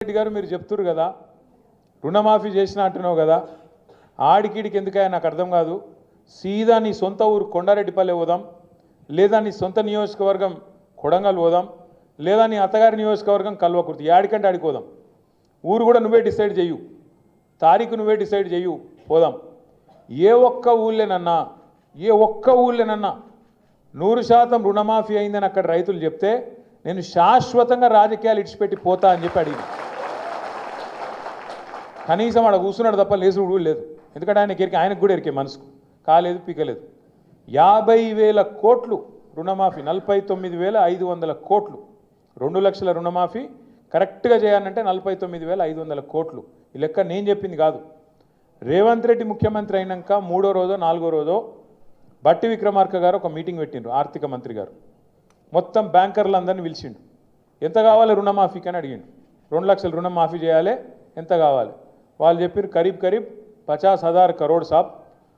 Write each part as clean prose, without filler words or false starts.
రెడ్డి గారు మీరు చెప్తున్నారు కదా రుణమాఫీ చేసినా అంటున్నావు కదా ఆడికిడికి ఎందుకయ్యా నాకు అర్థం కాదు సీదా నీ సొంత ఊరు కొండారెడ్డిపల్లె పోదాం లేదా నీ సొంత నియోజకవర్గం కొడంగల్ పోదాం లేదా నీ అత్తగారి నియోజకవర్గం కల్వకుర్తి యాడికంటే ఆడిపోదాం ఊరు కూడా నువ్వే డిసైడ్ చేయు తారీఖు నువ్వే డిసైడ్ చేయు పోదాం ఏ ఒక్క ఊళ్ళేనన్నా 100% రుణమాఫీ అయిందని అక్కడ రైతులు చెప్తే నేను శాశ్వతంగా రాజకీయాలు ఇడిచిపెట్టి పోతా అని చెప్పి అడిగి కనీసం ఆడ కూర్చున్నాడు తప్ప లేసుడు కూడా లేదు ఎందుకంటే ఆయనకు కూడా ఎరికే మనసుకు కాలేదు పీకలేదు 50,000 కోట్లు రుణమాఫీ 49,500 కోట్లు 2 లక్షల రుణమాఫీ కరెక్ట్గా చేయాలంటే 49,500 కోట్లు ఈ లెక్క నేను చెప్పింది కాదు రేవంత్ రెడ్డి ముఖ్యమంత్రి అయినాక 3వ రోజో 4వ రోజో బట్టి విక్రమార్క గారు ఒక మీటింగ్ పెట్టిండ్రు ఆర్థిక మంత్రి గారు మొత్తం బ్యాంకర్లందరినీ పిలిచిండు ఎంత కావాలి రుణమాఫీకి అని అడిగిండు 2 లక్షల రుణమాఫీ చేయాలి ఎంత కావాలి వాళ్ళు చెప్పారు కరీబ్ 50,000 కరోడ్ సాబ్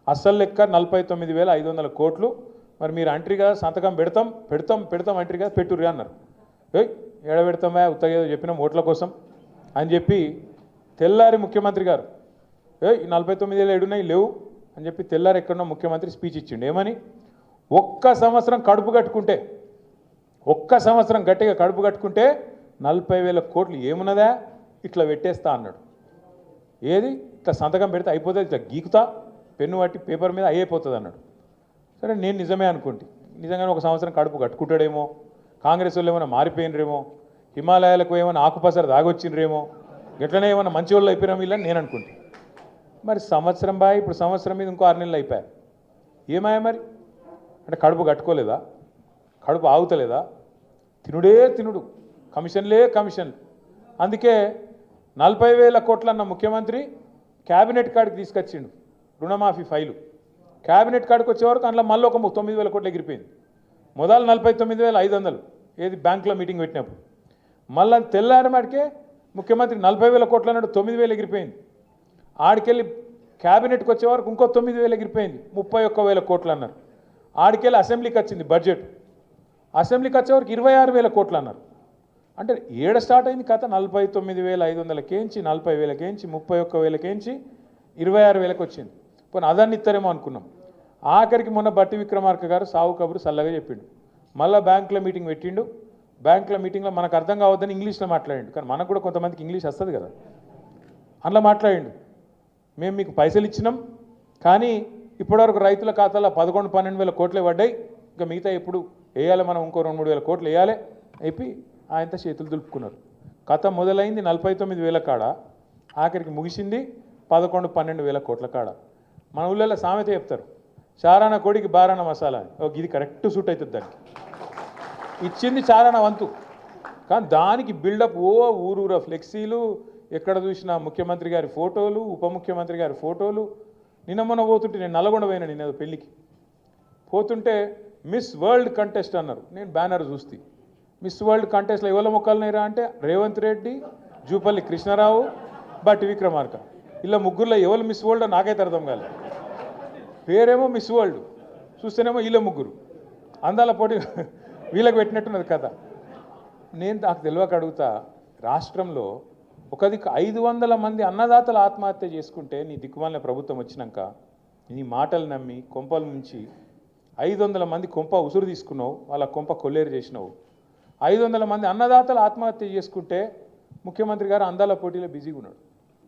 అసలు లెక్క 49,500 కోట్లు మరి మీరు అంట్రీ కదా సంతకం పెడతాం అంట్రీ కదా పెట్టుర్రి అన్నారు ఏడ పెడతామా ఉత్తగేదో చెప్పినాం ఓట్ల కోసం అని చెప్పి తెల్లారి ముఖ్యమంత్రి గారు ఈ 49,000 ఏడున్నాయి లేవు అని చెప్పి తెల్లారి ఎక్కడో ముఖ్యమంత్రి స్పీచ్ ఇచ్చిండు ఏమని ఒక్క సంవత్సరం గట్టిగా కడుపు కట్టుకుంటే 40,000 కోట్లు ఏమున్నదా ఇట్లా పెట్టేస్తా అన్నాడు ఏది ఇట్లా సంతకం పెడితే అయిపోతుంది ఇట్లా గీకుతా పెన్ను పట్టి పేపర్ మీద అయిపోతుంది అన్నాడు సరే నేను నిజమే అనుకుంటే నిజంగానే ఒక సంవత్సరం కడుపు కట్టుకుంటాడేమో కాంగ్రెస్ వాళ్ళు ఏమైనా మారిపోయినరేమో హిమాలయాలకు ఏమైనా ఆకుపసర దాగొచ్చిండ్రేమో ఎట్లనే ఏమైనా మంచి వాళ్ళు అయిపోయినా వీళ్ళని నేను అనుకుంటే మరి సంవత్సరం బాయ్ ఇప్పుడు సంవత్సరం మీద ఇంకో 6 నెలలు అయిపోయాయి ఏమాయా మరి అంటే కడుపు కట్టుకోలేదా కడుపు ఆగుతలేదా తినుడు కమిషన్లు అందుకే 40,000 కోట్ల అన్న ముఖ్యమంత్రి క్యాబినెట్ కాడికి తీసుకొచ్చిండు రుణమాఫీ ఫైలు క్యాబినెట్ కాడికి వచ్చేవరకు అందులో మళ్ళీ ఒక 9,000 కోట్లు ఎగిరిపోయింది మొదలు 49,500 ఏది బ్యాంకులో మీటింగ్ పెట్టినప్పుడు మళ్ళీ తెల్లారమాడికే ముఖ్యమంత్రి 40,000 కోట్లు అన్నాడు 9,000 ఎగిరిపోయింది ఆడికెళ్ళి క్యాబినెట్కి వచ్చే వరకు ఇంకో 9,000 ఎగిరిపోయింది 31,000 కోట్లు అన్నారు ఆడికెళ్ళి అసెంబ్లీకి వచ్చింది బడ్జెట్ అసెంబ్లీకి వచ్చే వరకు 26,000 కోట్లు అన్నారు అంటే ఏడ స్టార్ట్ అయింది కథ 49,500 కేంచి 40,000 కేంచి 31,000 కేంచి 26,000 వచ్చింది పోనీ అదాన్ని ఇస్తారేమో అనుకున్నాం ఆఖరికి మొన్న బట్టి విక్రమార్క గారు సావు కబురు చల్లగా చెప్పిండు మళ్ళీ బ్యాంకులో మీటింగ్ పెట్టిండు బ్యాంకులో మీటింగ్లో మనకు అర్థం కావద్దని ఇంగ్లీష్లో మాట్లాడిండు కానీ మనకు కూడా కొంతమందికి ఇంగ్లీష్ వస్తుంది కదా అందులో మాట్లాడిండు మేము మీకు పైసలు ఇచ్చినాం కానీ ఇప్పటివరకు రైతుల ఖాతాలో 11-12 కోట్లే పడ్డాయి ఇంకా మిగతా ఎప్పుడు వేయాలి మనం ఇంకో 2-3 కోట్లు వేయాలి అయిపోయి ఆయనతో చేతులు దులుపుకున్నారు కథ మొదలైంది 49,000 కాడ ఆఖరికి ముగిసింది 11-12 కోట్ల కాడ మన ఊళ్ళో సామెత చెప్తారు చారాన కోడికి బారాన మసాలా ఇది కరెక్ట్ సూట్ అవుతుంది దానికి ఇచ్చింది చారాన వంతు కానీ దానికి బిల్డప్ ఊరూర ఫ్లెక్సీలు ఎక్కడ చూసినా ముఖ్యమంత్రి గారి ఫోటోలు ఉప ముఖ్యమంత్రి గారి ఫోటోలు నిన్న మొన్న పోతుంటే నేను నల్గొండ పోయినా నిన్న పెళ్ళికి పోతుంటే మిస్ వరల్డ్ కంటెస్ట్ అన్నారు నేను బ్యానర్ చూస్తే మిస్ వరల్డ్ కంటెస్ట్లో ఎవరి మొక్కలున్నాయిరా అంటే రేవంత్ రెడ్డి జూపల్లి కృష్ణారావు బట్టి విక్రమార్క ఇలా ముగ్గురులో ఎవరు మిస్ వరల్డ్ నాకైతే అర్థం కాలేదు పేరేమో మిస్ వరల్డ్ చూస్తేనేమో వీళ్ళ ముగ్గురు అందాల పోటీ వీళ్ళకి పెట్టినట్టున్నది కథ నేను నాకు తెలియక అడుగుతా రాష్ట్రంలో ఒక దిక్కు 500 మంది అన్నదాతలు ఆత్మహత్య చేసుకుంటే నీ దిక్కుమాలిన ప్రభుత్వం వచ్చినాక నీ మాటలు నమ్మి కొంపల నుంచి 500 మంది కొంప ఉసురు తీసుకున్నావు వాళ్ళ కొంప కొల్లేరు చేసినావు 500 మంది అన్నదాతలు ఆత్మహత్య చేసుకుంటే ముఖ్యమంత్రి గారు అందాల పోటీలో బిజీగా ఉన్నాడు